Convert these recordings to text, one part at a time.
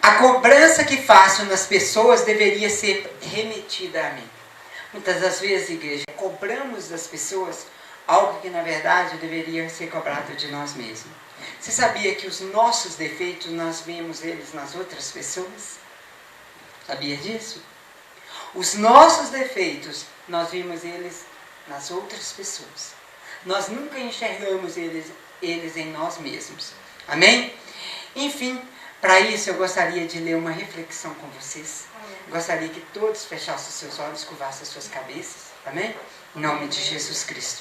A cobrança que faço nas pessoas deveria ser remetida a mim. Muitas das vezes, igreja, cobramos das pessoas algo que na verdade deveria ser cobrado de nós mesmos. Você sabia que os nossos defeitos, nós vemos eles nas outras pessoas? Sabia disso? Os nossos defeitos, nós vimos eles nas outras pessoas. Nós nunca enxergamos eles em nós mesmos. Amém? Enfim, para isso eu gostaria de ler uma reflexão com vocês. Gostaria que todos fechassem os seus olhos, curvassem as suas cabeças. Amém? Em nome de Jesus Cristo.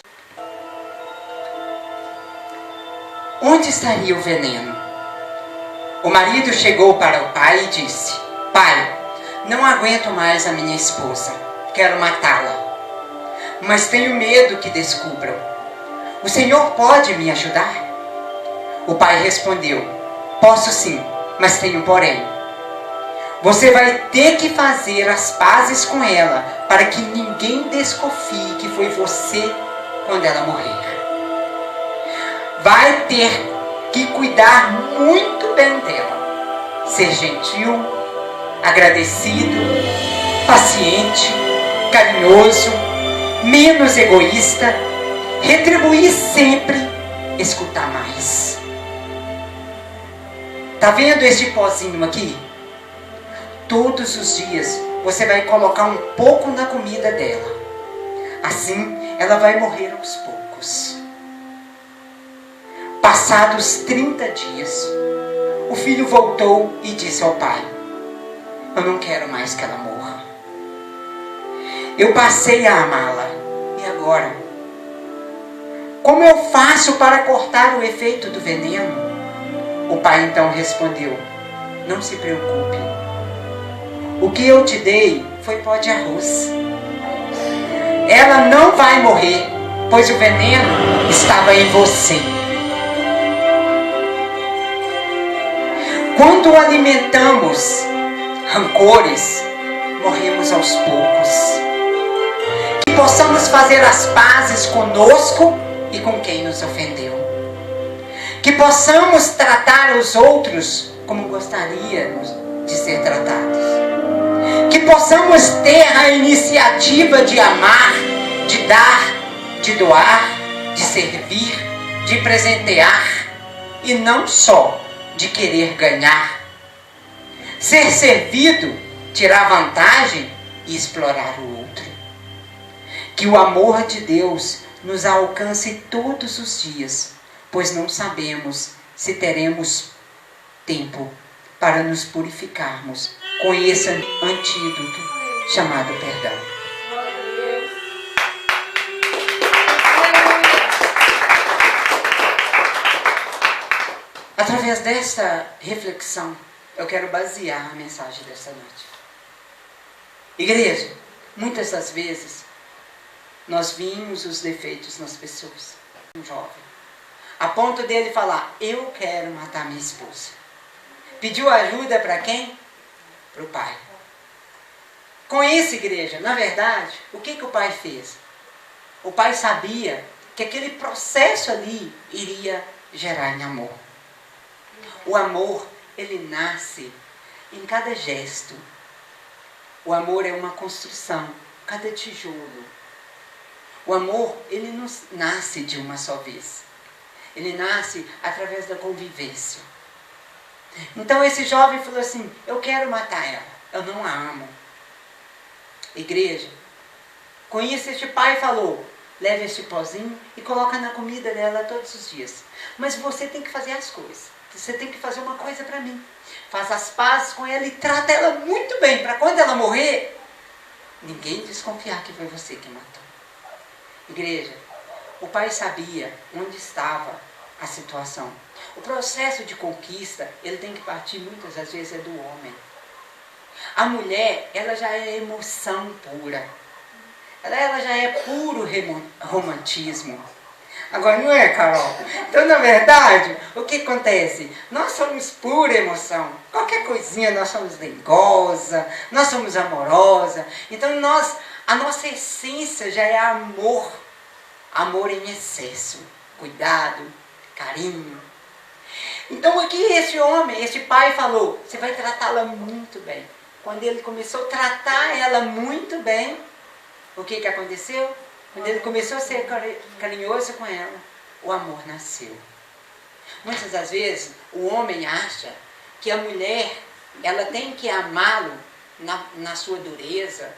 Onde estaria o veneno? O marido chegou para o pai e disse: Pai, não aguento mais a minha esposa. Quero matá-la. Mas tenho medo que descubram. O Senhor pode me ajudar? O pai respondeu: Posso sim, mas tenho um porém. Você vai ter que fazer as pazes com ela para que ninguém desconfie que foi você quando ela morrer. Vai ter que cuidar muito bem dela. Ser gentil, agradecido, paciente, carinhoso, menos egoísta, retribuir sempre, escutar mais. Tá vendo este pozinho aqui? Todos os dias você vai colocar um pouco na comida dela. Assim ela vai morrer aos poucos. Passados 30 dias, o filho voltou e disse ao pai: Eu não quero mais que ela morra. Eu passei a amá-la. E agora? Como eu faço para cortar o efeito do veneno? O pai então respondeu: Não se preocupe. O que eu te dei foi pó de arroz. Ela não vai morrer, pois o veneno estava em você. Quando alimentamos rancores, morremos aos poucos. Que possamos fazer as pazes conosco e com quem nos ofendeu. Que possamos tratar os outros como gostaríamos de ser tratados. Que possamos ter a iniciativa de amar, de dar, de doar, de servir, de presentear e não só de querer ganhar. Ser servido, tirar vantagem e explorar o outro. Que o amor de Deus nos alcance todos os dias, pois não sabemos se teremos tempo para nos purificarmos com esse antídoto chamado perdão. Através desta reflexão, eu quero basear a mensagem desta noite. Igreja, muitas das vezes, nós vimos os defeitos nas pessoas. Um jovem, a ponto dele falar: eu quero matar minha esposa. Pediu ajuda para quem? Para o pai. Com isso, igreja, na verdade, o que o pai fez? O pai sabia que aquele processo ali iria gerar em amor. O amor, ele nasce em cada gesto. O amor é uma construção, cada tijolo. O amor, ele não nasce de uma só vez. Ele nasce através da convivência. Então esse jovem falou assim: eu quero matar ela, eu não a amo. Igreja, com isso este pai falou: leve este pozinho e coloca na comida dela todos os dias. Mas você tem que fazer as coisas. Você tem que fazer uma coisa para mim. Faz as pazes com ela e trata ela muito bem, para quando ela morrer, ninguém desconfiar que foi você que matou. Igreja, o pai sabia onde estava a situação. O processo de conquista, ele tem que partir muitas das vezes do homem. A mulher, ela já é emoção pura. Ela já é puro romantismo. Agora, não é, Carol? Então, na verdade, o que acontece? Nós somos pura emoção. Qualquer coisinha, nós somos dengosa, nós somos amorosa. Então, a nossa essência já é amor. Amor em excesso. Cuidado, carinho. Então aqui esse homem, esse pai falou, você vai tratá-la muito bem. Quando ele começou a tratar ela muito bem, o que aconteceu? Quando ele começou a ser carinhoso com ela, o amor nasceu. Muitas das vezes o homem acha que a mulher, ela tem que amá-lo na sua dureza,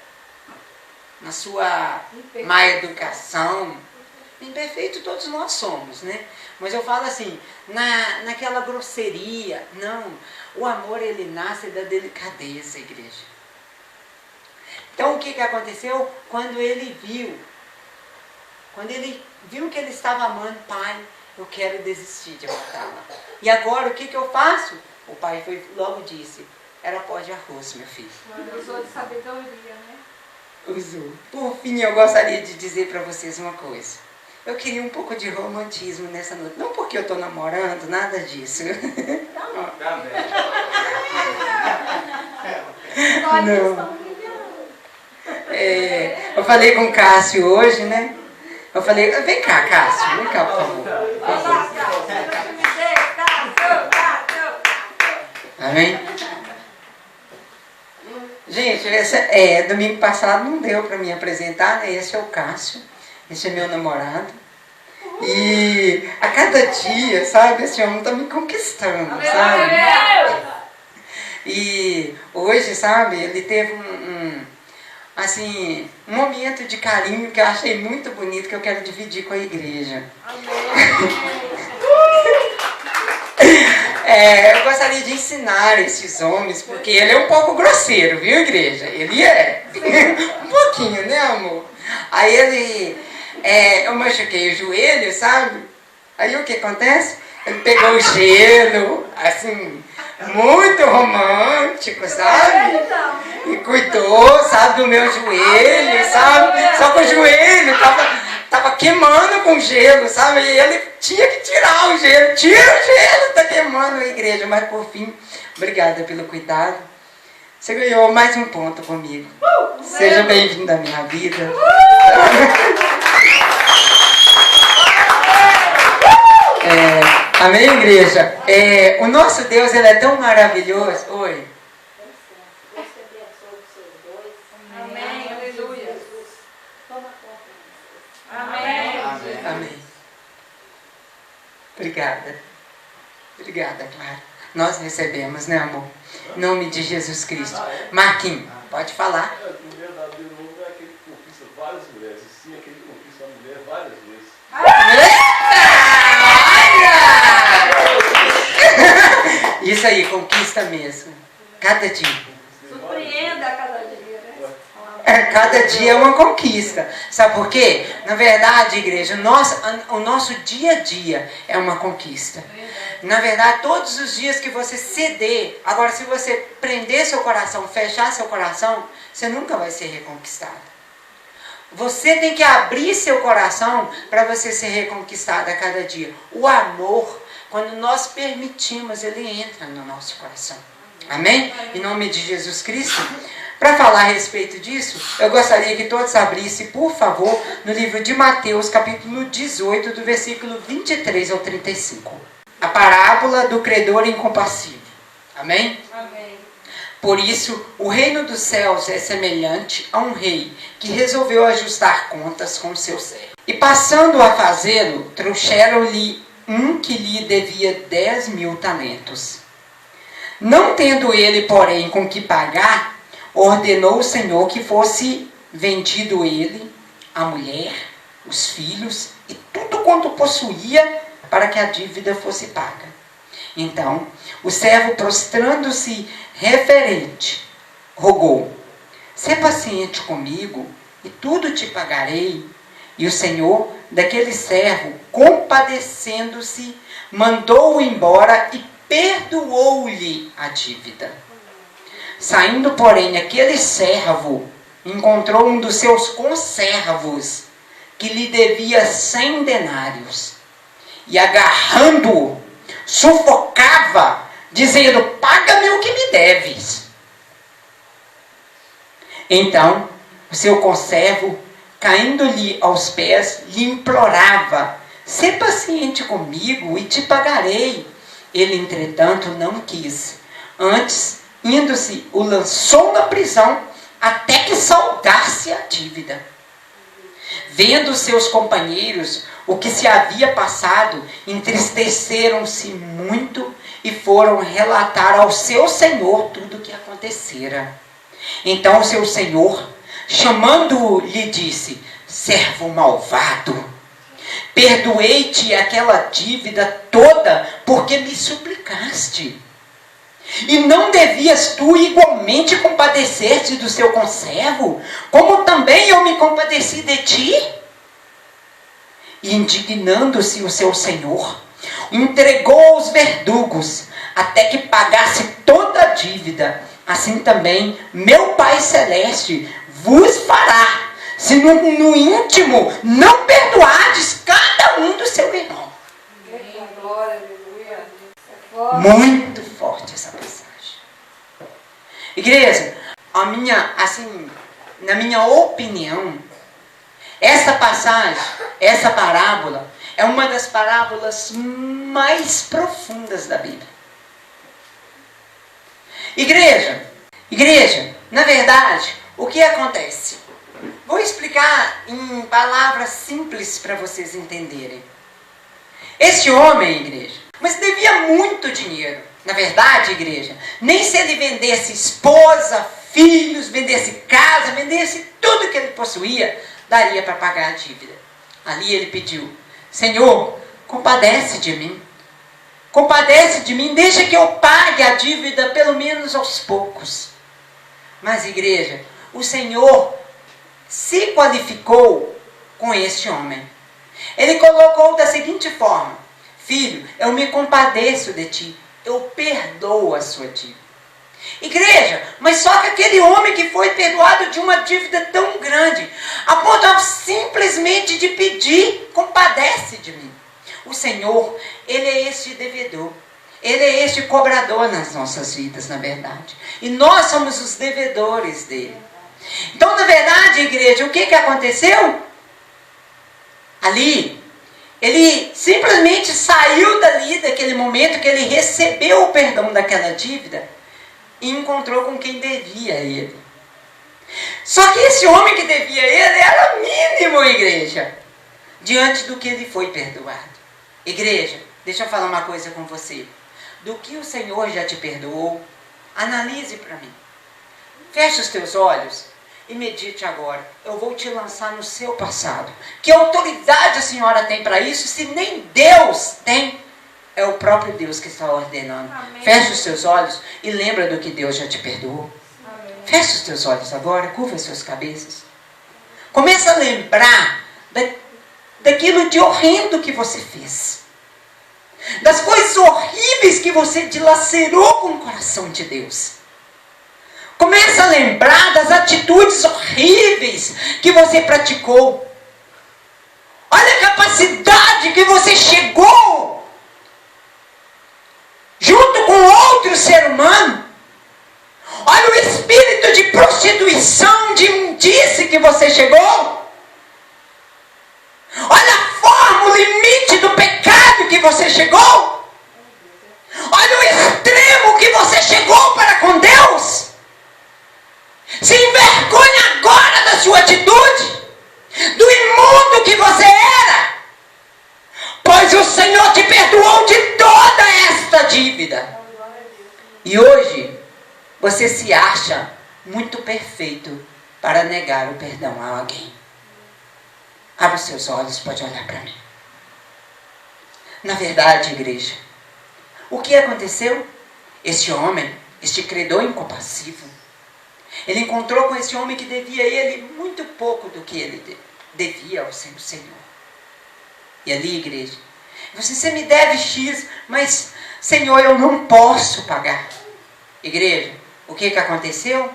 na sua má educação. Imperfeito todos nós somos, né? Mas eu falo assim, naquela grosseria. Não, o amor ele nasce da delicadeza, igreja. Então o que aconteceu? Quando ele viu que ele estava amando, pai, eu quero desistir de matá-la. E agora o que eu faço? O pai logo disse, era pó de arroz, meu filho. Usou de sabedoria, né? Usou. Por fim, eu gostaria de dizer para vocês uma coisa. Eu queria um pouco de romantismo nessa noite. Não porque eu estou namorando, nada disso. Não. Eu falei com o Cássio hoje, né? Eu falei, vem cá, Cássio, vem cá, por favor. Amém? Gente, domingo passado não deu para me apresentar, né? Esse é o Cássio, esse é meu namorado. E a cada dia, sabe, esse homem está me conquistando, sabe? E hoje, sabe, ele teve um momento de carinho que eu achei muito bonito, que eu quero dividir com a igreja. Eu gostaria de ensinar esses homens, porque ele é um pouco grosseiro, viu, igreja? Ele é um pouquinho, né, amor? Aí eu machuquei o joelho, sabe? Aí o que acontece? Ele pegou o gelo, assim, muito romântico, sabe? E cuidou, sabe, do meu joelho, sabe? Só que o joelho tava queimando com gelo, sabe? E ele tinha que tirar o gelo. Tira o gelo, tá queimando a igreja. Mas por fim, obrigada pelo cuidado. Você ganhou mais um ponto comigo. Seja bem-vindo à minha vida. Amém, igreja? O nosso Deus, ele é tão maravilhoso. Oi. Amém, aleluia. Amém. Obrigada, Clara. Nós recebemos, né, amor? Em nome de Jesus Cristo. Marquinhos, pode falar. O verdadeiro homem é aquele que conquista várias mulheres. Sim, aquele que conquista a mulher várias vezes. Isso aí, conquista mesmo. Cada dia. Surpreenda a cada dia, né? Cada dia é uma conquista. Sabe por quê? Na verdade, igreja, o nosso dia a dia é uma conquista. Na verdade, todos os dias que você ceder, agora se você prender seu coração, fechar seu coração, você nunca vai ser reconquistado. Você tem que abrir seu coração para você ser reconquistado a cada dia. O amor, quando nós permitimos, ele entra no nosso coração. Amém? Em nome de Jesus Cristo. Para falar a respeito disso, eu gostaria que todos abrissem, por favor, no livro de Mateus, capítulo 18, do versículo 23 ao 35. A parábola do credor incompassível. Amém? Amém. Por isso, o reino dos céus é semelhante a um rei que resolveu ajustar contas com seu servo. E passando a fazê-lo, trouxeram-lhe um que lhe devia 10.000 talentos. Não tendo ele, porém, com que pagar, ordenou o Senhor que fosse vendido ele, a mulher, os filhos e tudo quanto possuía, para que a dívida fosse paga. Então, o servo, prostrando-se reverente, rogou: sê paciente comigo, e tudo te pagarei. E o Senhor daquele servo, compadecendo-se, mandou-o embora e perdoou-lhe a dívida. Saindo, porém, aquele servo encontrou um dos seus conservos, que lhe devia 100 denários, e agarrando-o, sufocava, dizendo: paga-me o que me deves. Então, o seu conservo, caindo-lhe aos pés, lhe implorava: sê paciente comigo e te pagarei. Ele, entretanto, não quis. Antes, indo-se, o lançou na prisão até que saldasse a dívida. Vendo seus companheiros o que se havia passado, entristeceram-se muito e foram relatar ao seu senhor tudo o que acontecera. Então o seu senhor, chamando-o, lhe disse: servo malvado, perdoei-te aquela dívida toda porque me suplicaste. E não devias tu igualmente compadecer-te do seu conservo, como também eu me compadeci de ti? E indignando-se o seu senhor, entregou aos verdugos, até que pagasse toda a dívida. Assim também meu Pai Celeste vos fará, se no íntimo não perdoardes cada um do seu irmão. Glória, aleluia. Muito forte essa passagem. Igreja, na minha opinião, essa passagem, essa parábola, é uma das parábolas mais profundas da Bíblia. Igreja, na verdade, o que acontece? Vou explicar em palavras simples para vocês entenderem. Esse homem, igreja, mas devia muito dinheiro. Na verdade, igreja, nem se ele vendesse esposa, filhos, vendesse casa, vendesse tudo que ele possuía, daria para pagar a dívida. Ali ele pediu: Senhor, compadece de mim. Compadece de mim, deixa que eu pague a dívida pelo menos aos poucos. Mas, igreja, o Senhor se qualificou com este homem. Ele colocou da seguinte forma: filho, eu me compadeço de ti, eu perdoo a sua dívida. Igreja, mas só que aquele homem que foi perdoado de uma dívida tão grande, a ponto simplesmente de pedir: compadece de mim. O Senhor, Ele é este devedor. Ele é este cobrador nas nossas vidas, na verdade. E nós somos os devedores dele. Então, na verdade, igreja, o que aconteceu? Ali, ele simplesmente saiu dali, daquele momento que ele recebeu o perdão daquela dívida, e encontrou com quem devia a ele. Só que esse homem que devia a ele era mínimo, igreja, diante do que ele foi perdoado. Igreja, deixa eu falar uma coisa com você. Do que o Senhor já te perdoou, analise para mim. Feche os teus olhos e medite agora. Eu vou te lançar no seu passado. Que autoridade a senhora tem para isso, se nem Deus tem? É o próprio Deus que está ordenando. Amém. Feche os teus olhos e lembra do que Deus já te perdoou. Amém. Feche os teus olhos agora, curva as suas cabeças. Começa a lembrar daquilo de horrendo que você fez. Das coisas horríveis que você dilacerou com o coração de Deus. Começa a lembrar das atitudes horríveis que você praticou. Olha a capacidade que você chegou junto com outro ser humano. Olha o espírito de prostituição, de imundície que você chegou. Olha a forma, o limite do pecado que você chegou. Olha o extremo que você chegou para com Deus. Se envergonhe agora da sua atitude, do imundo que você era, pois o Senhor te perdoou de toda esta dívida. E hoje você se acha muito perfeito para negar o perdão a alguém. Abra os seus olhos, pode olhar para mim. Na verdade, igreja, o que aconteceu? Este homem, este credor incompassivo, ele encontrou com esse homem que devia a ele muito pouco do que ele devia ao seu Senhor. E ali, igreja, você me deve X, mas Senhor, eu não posso pagar. Igreja, o que aconteceu?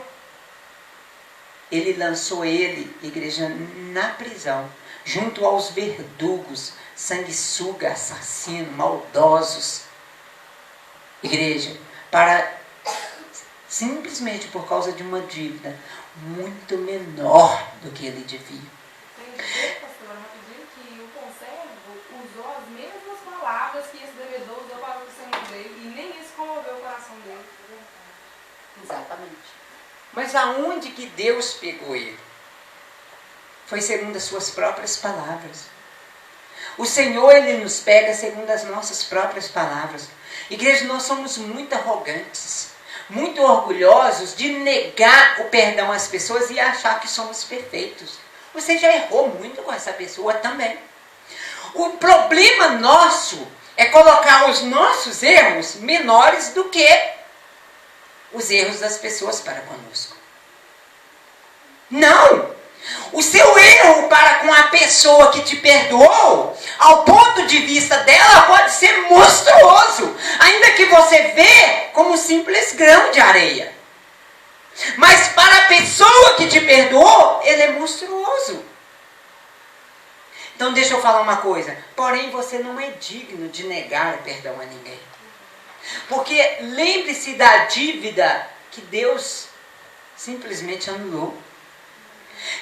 Ele lançou ele, igreja, na prisão, junto aos verdugos, sanguessuga, assassino, maldosos. Igreja, simplesmente por causa de uma dívida muito menor do que ele devia. Tem dizer, pastora, rapidinho, que o conservo usou as mesmas palavras que esse devedor usou para o Senhor dele Mas aonde que Deus pegou ele? Foi segundo as suas próprias palavras. O Senhor, Ele nos pega segundo as nossas próprias palavras. Igreja, nós somos muito arrogantes, muito orgulhosos de negar o perdão às pessoas e achar que somos perfeitos. Você já errou muito com essa pessoa também. O problema nosso é colocar os nossos erros menores do que os erros das pessoas para conosco. Não! O seu erro para com a pessoa que te perdoou, ao ponto de vista dela, pode ser monstruoso, ainda que você vê como um simples grão de areia. Mas para a pessoa que te perdoou, ele é monstruoso. Então deixa eu falar uma coisa, porém você não é digno de negar perdão a ninguém. Porque lembre-se da dívida que Deus simplesmente anulou.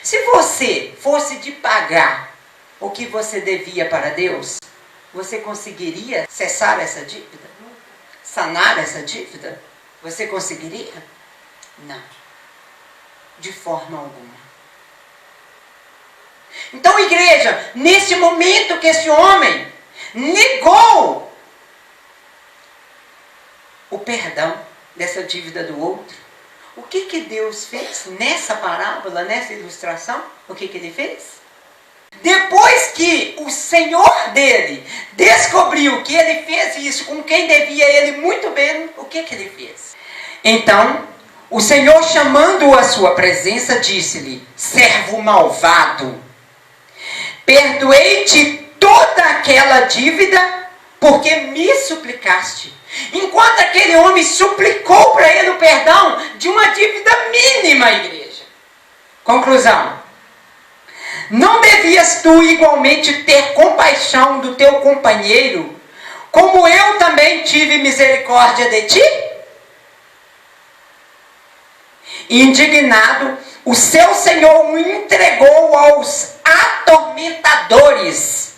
Se você fosse de pagar o que você devia para Deus, você conseguiria cessar essa dívida? Sanar essa dívida? Você conseguiria? Não. De forma alguma. Então, igreja, nesse momento que esse homem negou o perdão dessa dívida do outro, o que Deus fez nessa parábola, nessa ilustração? O que Ele fez? Depois que o Senhor dele descobriu que ele fez isso com quem devia ele muito bem, o que ele fez? Então, o Senhor, chamando-o à sua presença, disse-lhe: servo malvado, perdoei-te toda aquela dívida porque me suplicaste. Enquanto aquele homem suplicou para ele o perdão de uma dívida mínima, igreja. Conclusão. Não devias tu igualmente ter compaixão do teu companheiro, como eu também tive misericórdia de ti? Indignado, o seu senhor o entregou aos atormentadores,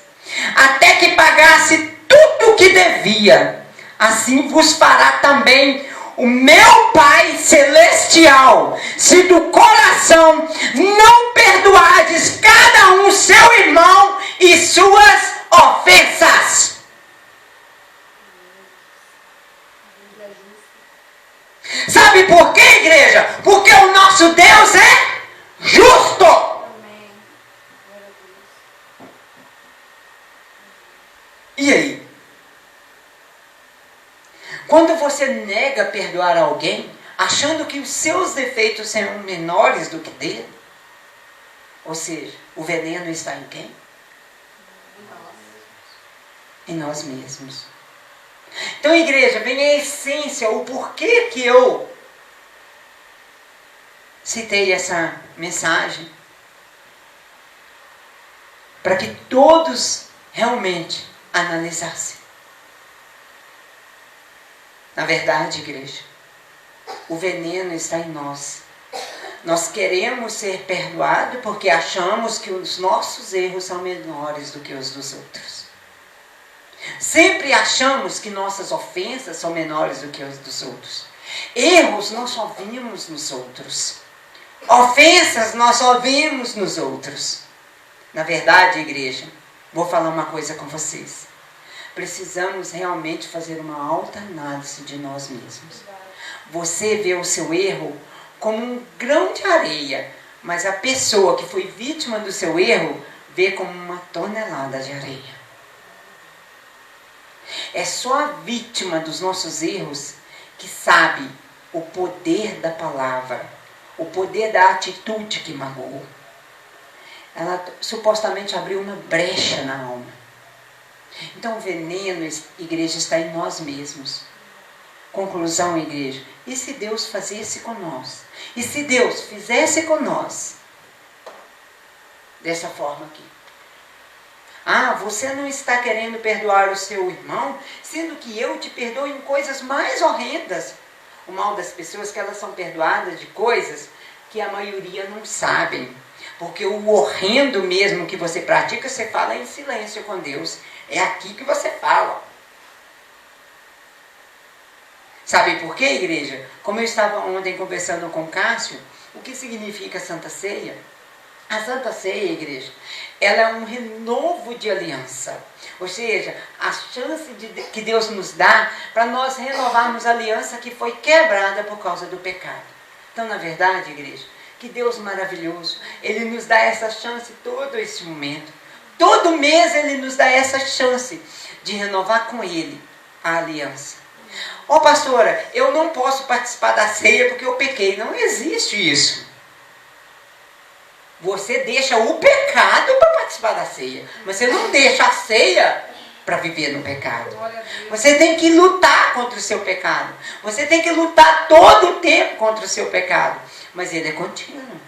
até que pagasse tudo o que devia. Assim vos fará também o meu Pai Celestial, se do coração não perdoardes cada um seu irmão e suas ofensas. Sabe por quê, igreja? Porque o nosso Deus é justo. E aí? Quando você nega perdoar alguém, achando que os seus defeitos são menores do que dele, ou seja, o veneno está em quem? Em nós mesmos. Então, igreja, vem a essência, o porquê que eu citei essa mensagem. Para que todos realmente analisassem. Na verdade, igreja, o veneno está em nós. Nós queremos ser perdoados porque achamos que os nossos erros são menores do que os dos outros. Sempre achamos que nossas ofensas são menores do que os dos outros. Erros nós só vimos nos outros. Ofensas nós só vimos nos outros. Na verdade, igreja, vou falar uma coisa com vocês. Precisamos realmente fazer uma alta análise de nós mesmos. Você vê o seu erro como um grão de areia, mas a pessoa que foi vítima do seu erro vê como uma tonelada de areia. É só a vítima dos nossos erros que sabe o poder da palavra, o poder da atitude que magoou. Ela supostamente abriu uma brecha na alma. Então o veneno, igreja, está em nós mesmos. Conclusão, igreja. E se Deus fizesse com nós? E se Deus fizesse com nós? Dessa forma aqui. Ah, você não está querendo perdoar o seu irmão, sendo que eu te perdoo em coisas mais horrendas. O mal das pessoas é que elas são perdoadas de coisas que a maioria não sabem. Porque o horrendo mesmo que você pratica, você fala em silêncio com Deus. É aqui que você fala. Sabe por quê, igreja? Como eu estava ontem conversando com o Cássio, o que significa a Santa Ceia? A Santa Ceia, igreja, ela é um renovo de aliança. Ou seja, a chance que Deus nos dá para nós renovarmos a aliança que foi quebrada por causa do pecado. Então, na verdade, igreja, que Deus maravilhoso, Ele nos dá essa chance todo esse momento. Todo mês Ele nos dá essa chance de renovar com Ele a aliança. Ó, pastora, eu não posso participar da ceia porque eu pequei. Não existe isso. Você deixa o pecado para participar da ceia. Mas você não deixa a ceia para viver no pecado. Você tem que lutar contra o seu pecado. Você tem que lutar todo o tempo contra o seu pecado. Mas ele é contínuo.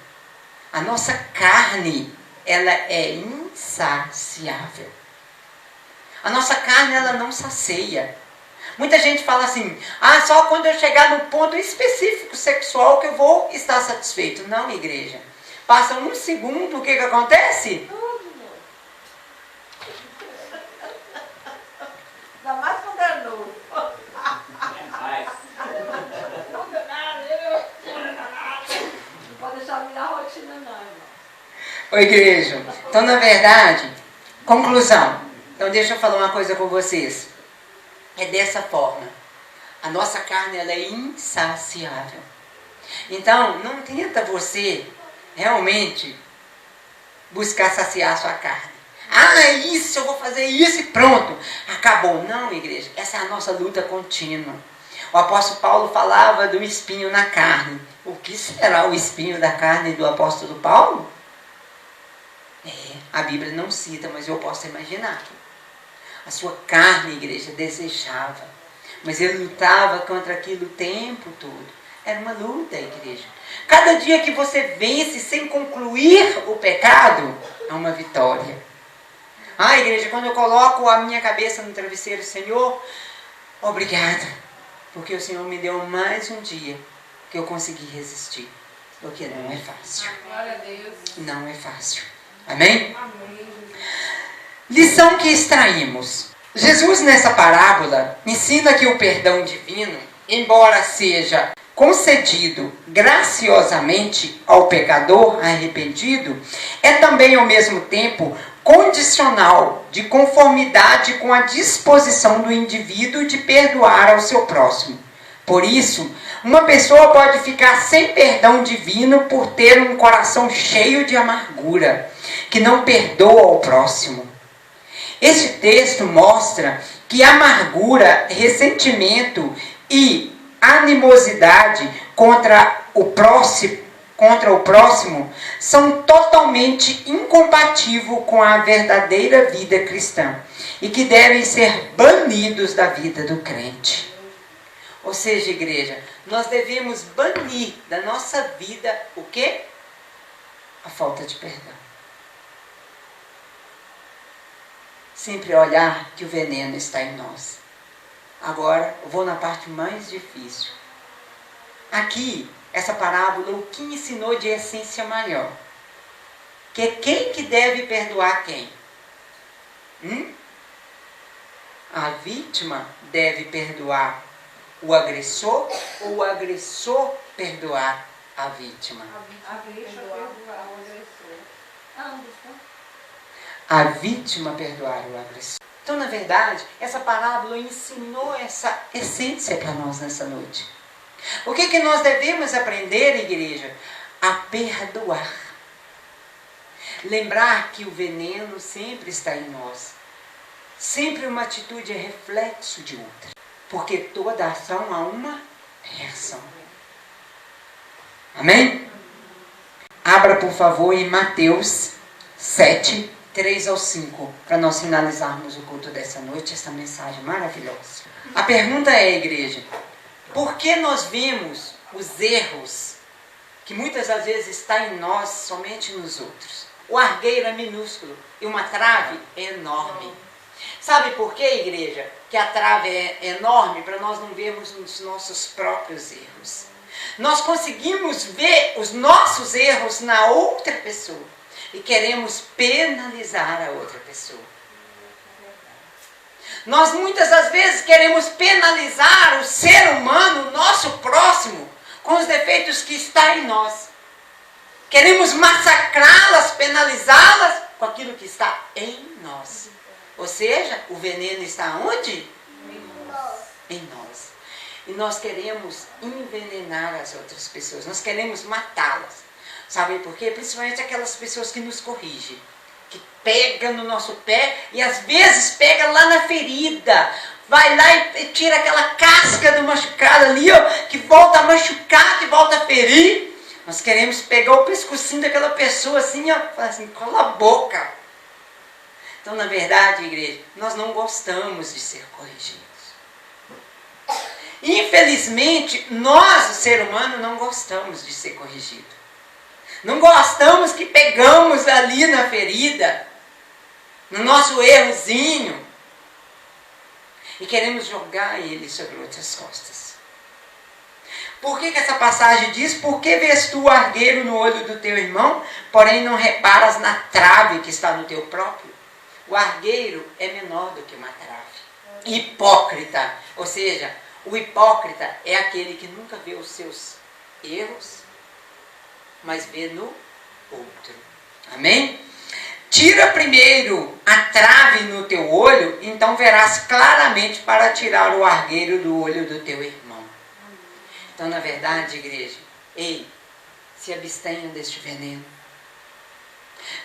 A nossa carne, ela é insaciável. A nossa carne, ela não sacia. Muita gente fala assim, só quando eu chegar no ponto específico sexual que eu vou estar satisfeito. Não, igreja. Passa um segundo, o que acontece? Ainda mais quando é novo. Não pode deixar virar rotina, não, irmão. Ô, igreja, então, na verdade, conclusão. Então, deixa eu falar uma coisa com vocês. É dessa forma. A nossa carne, ela é insaciável. Então, não tenta você realmente buscar saciar a sua carne. É isso, eu vou fazer isso e pronto. Acabou. Não, igreja. Essa é a nossa luta contínua. O apóstolo Paulo falava do espinho na carne. O que será o espinho da carne do apóstolo Paulo? A Bíblia não cita, mas eu posso imaginar. A sua carne, igreja, desejava. Mas ele lutava contra aquilo o tempo todo. Era uma luta, igreja. Cada dia que você vence sem concluir o pecado, é uma vitória. Igreja, quando eu coloco a minha cabeça no travesseiro, Senhor, obrigada. Porque o Senhor me deu mais um dia que eu consegui resistir. Porque não é fácil. Glória a Deus. Não é fácil. Amém? Amém. Lição que extraímos. Jesus, nessa parábola, ensina que o perdão divino, embora seja concedido graciosamente ao pecador arrependido, é também ao mesmo tempo condicional, de conformidade com a disposição do indivíduo de perdoar ao seu próximo. Por isso, uma pessoa pode ficar sem perdão divino por ter um coração cheio de amargura, que não perdoa ao próximo. Este texto mostra que amargura, ressentimento e animosidade contra o próximo são totalmente incompatíveis com a verdadeira vida cristã e que devem ser banidos da vida do crente. Ou seja, igreja, nós devemos banir da nossa vida o quê? A falta de perdão. Sempre olhar que o veneno está em nós. Agora, eu vou na parte mais difícil. Aqui, essa parábola, o que ensinou de essência maior? Que quem que deve perdoar quem? A vítima deve perdoar o agressor ou o agressor perdoar a vítima? A vítima perdoar o agressor. Ambos, né? A vítima perdoar o agressor. Então, na verdade, essa parábola ensinou essa essência para nós nessa noite. O que nós devemos aprender, igreja? A perdoar. Lembrar que o veneno sempre está em nós. Sempre uma atitude é reflexo de outra. Porque toda ação há uma reação. Amém? Abra, por favor, em Mateus 7, 3 ao 5, para nós finalizarmos o culto dessa noite, essa mensagem maravilhosa. A pergunta é, igreja, por que nós vemos os erros que muitas das vezes está em nós, somente nos outros? O argueiro é minúsculo e uma trave é enorme. Sabe por que, igreja, que a trave é enorme? Para nós não vermos os nossos próprios erros. Nós conseguimos ver os nossos erros na outra pessoa. E queremos penalizar a outra pessoa. Nós muitas das vezes queremos penalizar o ser humano, o nosso próximo, com os defeitos que está em nós. Queremos massacrá-las, penalizá-las com aquilo que está em nós. Ou seja, o veneno está onde? Em nós. E nós queremos envenenar as outras pessoas. Nós queremos matá-las. Sabe por quê? Principalmente aquelas pessoas que nos corrigem. Que pegam no nosso pé e às vezes pega lá na ferida. Vai lá e tira aquela casca do machucado ali, ó, que volta a machucar, que volta a ferir. Nós queremos pegar o pescocinho daquela pessoa assim, ó, falar assim, cola a boca. Então, na verdade, igreja, nós não gostamos de ser corrigidos. Infelizmente, nós, o ser humano, não gostamos de ser corrigido. Não gostamos que pegamos ali na ferida, no nosso errozinho, e queremos jogar ele sobre outras costas. Por que essa passagem diz? Por que vês tu o argueiro no olho do teu irmão, porém não reparas na trave que está no teu próprio? O argueiro é menor do que uma trave. Hipócrita, ou seja, o hipócrita é aquele que nunca vê os seus erros, mas vê no outro. Amém? Tira primeiro a trave no teu olho, então verás claramente para tirar o argueiro do olho do teu irmão. Então, na verdade, igreja, ei, se abstenham deste veneno.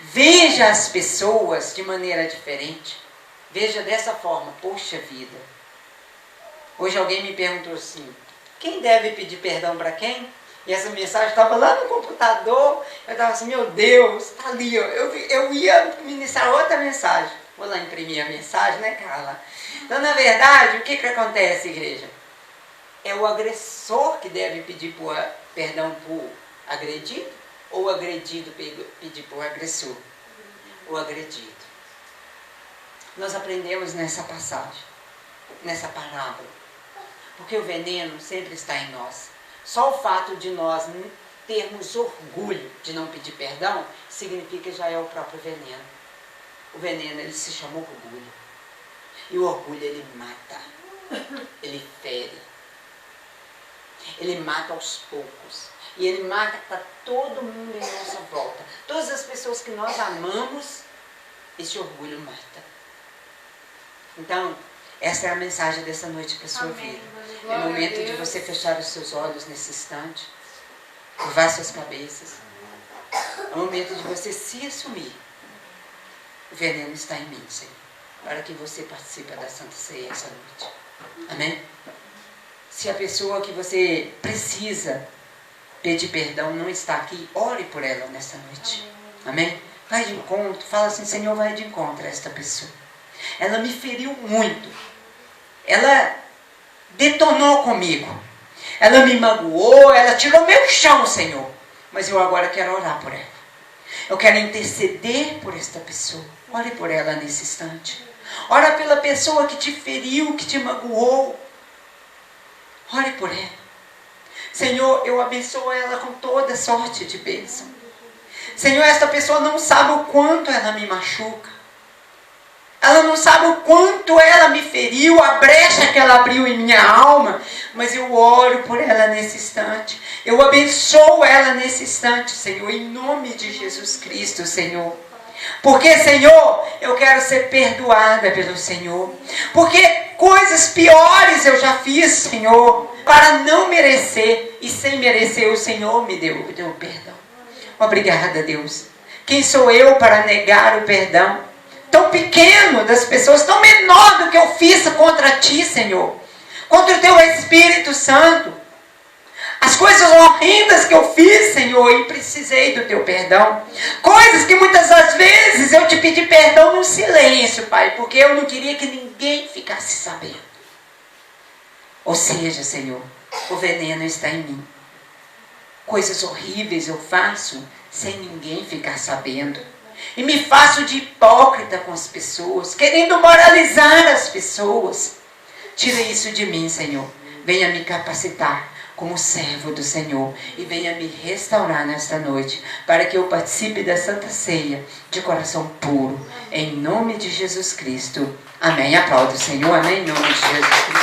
Veja as pessoas de maneira diferente. Veja dessa forma, poxa vida. Hoje alguém me perguntou assim, quem deve pedir perdão para quem? E essa mensagem estava lá no computador, eu estava assim, meu Deus, está ali, ó. Eu ia ministrar outra mensagem. Vou lá imprimir a mensagem, né, Carla? Então, na verdade, o que acontece, igreja? É o agressor que deve pedir perdão por agredido, ou o agredido pedir por agressor? O agredido. Nós aprendemos nessa passagem, nessa parábola, porque o veneno sempre está em nós. Só o fato de nós termos orgulho de não pedir perdão, significa que já é o próprio veneno. O veneno, ele se chama orgulho. E o orgulho, ele mata. Ele fere. Ele mata aos poucos. E ele mata para todo mundo em nossa volta. Todas as pessoas que nós amamos, esse orgulho mata. Então, essa é a mensagem dessa noite para a sua vida. É o momento de você fechar os seus olhos nesse instante, curvar suas cabeças. É o momento de você se assumir. O veneno está em mim, Senhor, para que você participe da Santa Ceia essa noite. Amém? Se a pessoa que você precisa pedir perdão não está aqui, ore por ela nessa noite. Amém? Vai de encontro, fala assim, Senhor, vai de encontro a esta pessoa. Ela me feriu muito. Ela detonou comigo. Ela me magoou, ela tirou meu chão, Senhor. Mas eu agora quero orar por ela. Eu quero interceder por esta pessoa. Ore por ela nesse instante. Ora pela pessoa que te feriu, que te magoou. Ore por ela. Senhor, eu abençoo ela com toda sorte de bênção. Senhor, esta pessoa não sabe o quanto ela me machuca. Ela não sabe o quanto ela me feriu, a brecha que ela abriu em minha alma. Mas eu oro por ela nesse instante. Eu abençoo ela nesse instante, Senhor, em nome de Jesus Cristo, Senhor. Porque, Senhor, eu quero ser perdoada pelo Senhor. Porque coisas piores eu já fiz, Senhor, para não merecer. E sem merecer, o Senhor me deu perdão. Obrigada, Deus. Quem sou eu para negar o perdão? Tão pequeno das pessoas, tão menor do que eu fiz contra ti, Senhor. Contra o teu Espírito Santo. As coisas horrendas que eu fiz, Senhor, e precisei do teu perdão. Coisas que muitas das vezes eu te pedi perdão no silêncio, Pai, porque eu não queria que ninguém ficasse sabendo. Ou seja, Senhor, o veneno está em mim. Coisas horríveis eu faço sem ninguém ficar sabendo. E me faço de hipócrita com as pessoas, querendo moralizar as pessoas. Tira isso de mim, Senhor. Venha me capacitar como servo do Senhor e venha me restaurar nesta noite, para que eu participe da Santa Ceia de coração puro, em nome de Jesus Cristo. Amém. Aplauda o Senhor, amém, em nome de Jesus Cristo.